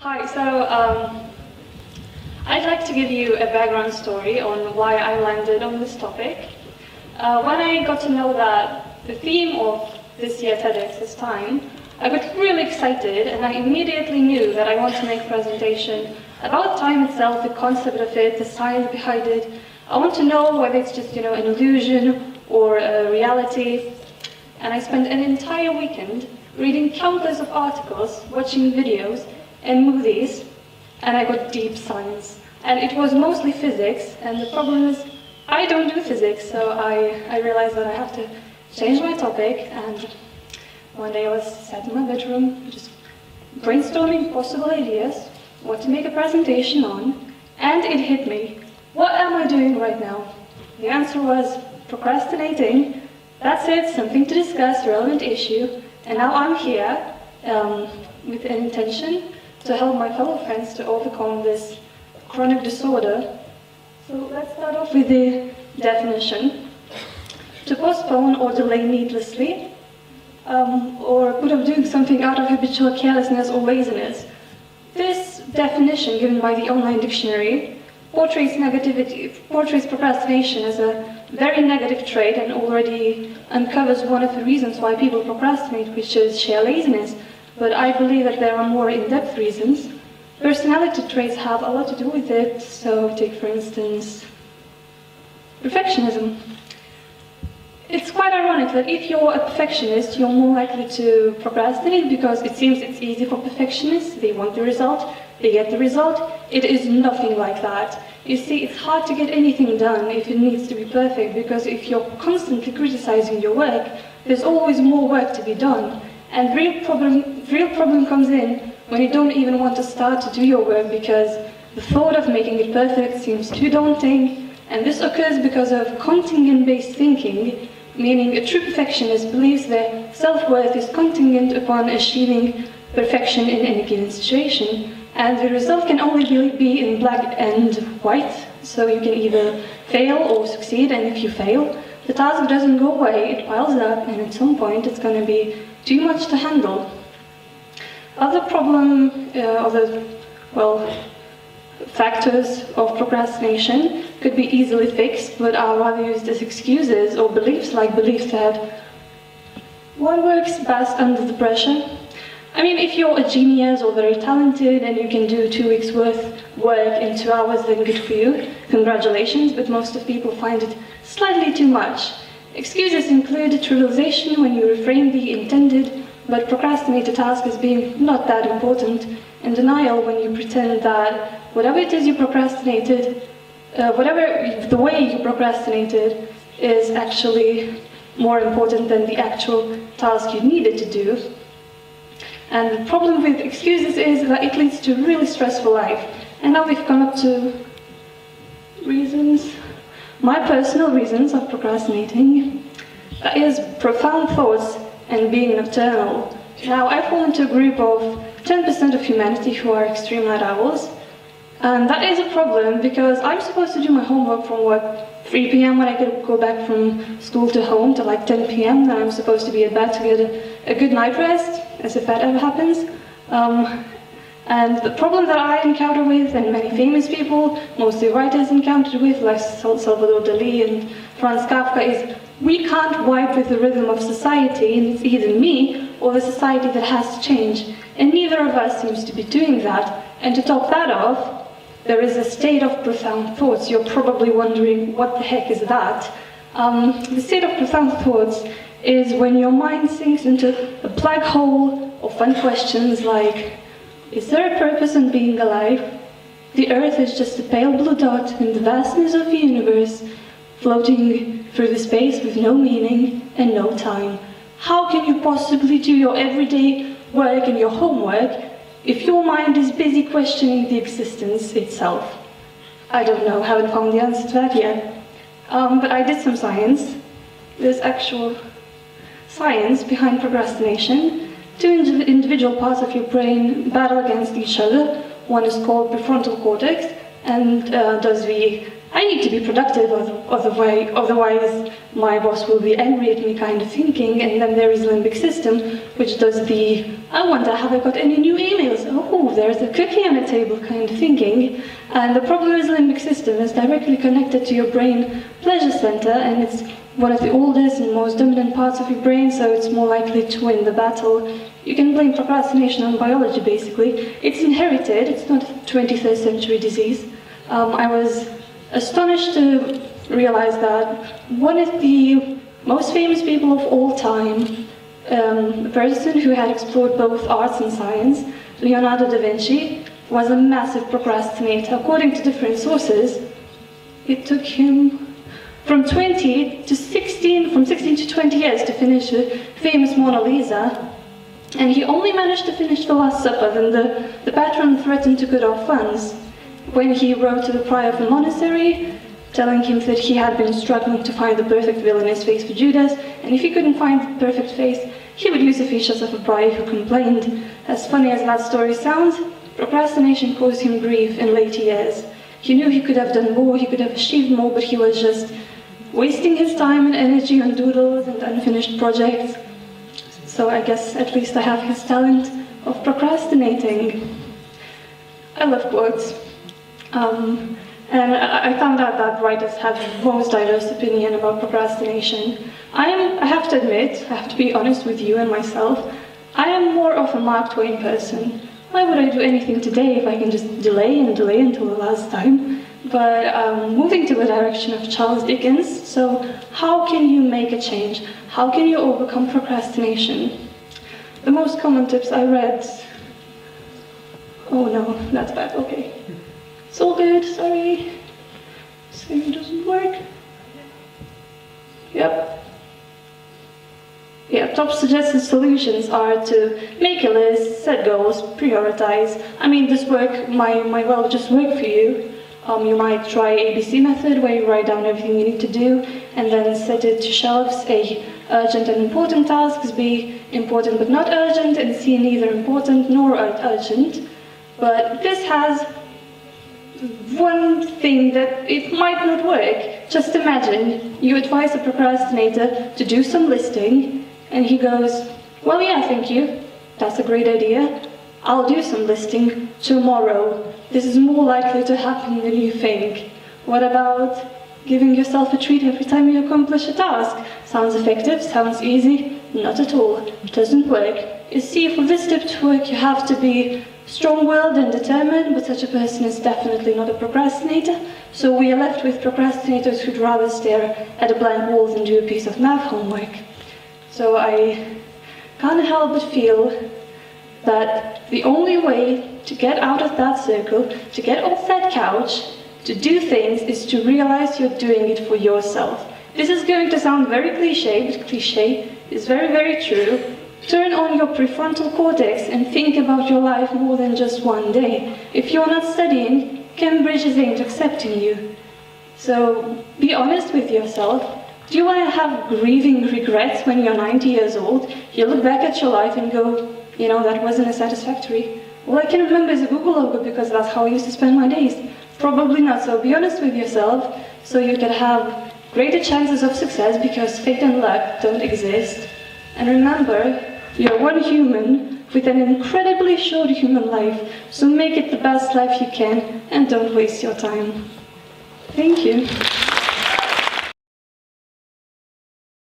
Hi, I'd like to give you a background story on why I landed on this topic. When I got to know that the theme of this year TEDx is time, I got really excited and I immediately knew that I want to make a presentation about time itself, the concept of it, the science behind it. I want to know whether it's just, an illusion or a reality. And I spent an entire weekend reading countless of articles, watching videos and movies, and I got deep science. And it was mostly physics, and the problem is I don't do physics, so I realized that I have to change my topic. And one day I was sat in my bedroom, just brainstorming possible ideas, what to make a presentation on, and it hit me. What am I doing right now? The answer was procrastinating. That's it, something to discuss, relevant issue. And now I'm here with an intention to help my fellow friends to overcome this chronic disorder. So let's start off with the definition. To postpone or delay needlessly, or put off doing something out of habitual carelessness or laziness. This definition, given by the online dictionary, portrays procrastination as a very negative trait and already uncovers one of the reasons why people procrastinate, which is sheer laziness. But I believe that there are more in-depth reasons. Personality traits have a lot to do with it. So take, for instance, perfectionism. It's quite ironic that if you're a perfectionist, you're more likely to procrastinate because it seems it's easy for perfectionists. They want the result, they get the result. It is nothing like that. You see, it's hard to get anything done if it needs to be perfect, because if you're constantly criticizing your work, there's always more work to be done. And the real problem comes in when you don't even want to start to do your work because the thought of making it perfect seems too daunting. And this occurs because of contingent-based thinking, meaning a true perfectionist believes their self-worth is contingent upon achieving perfection in any given situation. And the result can only be in black and white, so you can either fail or succeed, and if you fail, the task doesn't go away, it piles up, and at some point it's going to be too much to handle. Other factors of procrastination could be easily fixed, but are rather used as excuses or beliefs, like belief that one works best under the pressure. I mean, if you're a genius or very talented and you can do 2 weeks worth work in 2 hours, then good for you, congratulations, but most of people find it slightly too much. Excuses include trivialization when you reframe the intended but procrastinated task as being not that important, and denial when you pretend that whatever it is you procrastinated, the way you procrastinated is actually more important than the actual task you needed to do. And the problem with excuses is that it leads to a really stressful life. And now we've come up to reasons, my personal reasons of procrastinating. That is profound thoughts and being nocturnal. Now I fall into a group of 10% of humanity who are extreme night owls. And that is a problem because I'm supposed to do my homework from 3 p.m. when I go back from school to home to like 10 p.m. Then I'm supposed to be at bed to get a good night rest, as if that ever happens. And the problem that I encounter with, and many famous people, mostly writers encountered with, like Salvador Dali and Franz Kafka, is we can't wipe with the rhythm of society, and it's either me or the society that has to change. And neither of us seems to be doing that. And to top that off, there is a state of profound thoughts. You're probably wondering, what the heck is that? The state of profound thoughts is when your mind sinks into a black hole of fun questions like, is there a purpose in being alive? The Earth is just a pale blue dot in the vastness of the universe, floating through the space with no meaning and no time. How can you possibly do your everyday work and your homework if your mind is busy questioning the existence itself? I don't know, haven't found the answer to that yet. But I did some science. There's actual science behind procrastination. 2 individual parts of your brain battle against each other. One is called prefrontal cortex and does the I need to be productive, otherwise my boss will be angry at me kind of thinking. And then there is limbic system, which does the, I wonder, have I got any new emails? Oh, there's a cookie on the table kind of thinking. And the problem is limbic system is directly connected to your brain pleasure center, and it's one of the oldest and most dominant parts of your brain, so it's more likely to win the battle. You can blame procrastination on biology, basically. It's inherited, it's not a 23rd century disease. I was astonished to realize that one of the most famous people of all time, a person who had explored both arts and science, Leonardo da Vinci, was a massive procrastinator. According to different sources, it took him from 16 to 20 years to finish the famous Mona Lisa, and he only managed to finish the Last Supper when the patron threatened to cut off funds. When he wrote to the prior of the monastery, telling him that he had been struggling to find the perfect villainous face for Judas, and if he couldn't find the perfect face, he would use the features of a prior who complained. As funny as that story sounds, procrastination caused him grief in later years. He knew he could have done more, he could have achieved more, but he was just wasting his time and energy on doodles and unfinished projects. So I guess at least I have his talent of procrastinating. I love quotes. And I found out that writers have the most diverse opinion about procrastination. I have to admit, I have to be honest with you and myself, I am more of a Mark Twain person. Why would I do anything today if I can just delay and delay until the last time? But moving to the direction of Charles Dickens, so how can you make a change? How can you overcome procrastination? The most common tips I read... Oh no, that's bad, okay. It's all good, sorry. Screen doesn't work. Yep. Yeah, top suggested solutions are to make a list, set goals, prioritize. I mean, this work might well just work for you. You might try ABC method, where you write down everything you need to do, and then set it to shelves. A, urgent and important tasks, B, important but not urgent, and C, neither important nor urgent. But this has one thing that it might not work. Just imagine you advise a procrastinator to do some listing, and he goes, well, yeah, thank you, that's a great idea. I'll do some listing tomorrow. This is more likely to happen than you think. What about giving yourself a treat every time you accomplish a task? Sounds effective, sounds easy, not at all. It doesn't work. You see, for this tip to work, you have to be strong-willed and determined, but such a person is definitely not a procrastinator. So we are left with procrastinators who'd rather stare at a blank wall than do a piece of math homework. So I can't help but feel that the only way to get out of that circle, to get off that couch, to do things, is to realize you're doing it for yourself. This is going to sound very cliché, but cliché is very, very true. Turn on your prefrontal cortex and think about your life more than just one day. If you're not studying, Cambridge ain't accepting you. So be honest with yourself. Do you want to have grieving regrets when you're 90 years old? You look back at your life and go, you know, that wasn't as satisfactory. All I can remember is a Google logo because that's how I used to spend my days. Probably not, so be honest with yourself so you can have greater chances of success, because fate and luck don't exist. And remember, you're one human with an incredibly short human life, so make it the best life you can and don't waste your time. Thank you.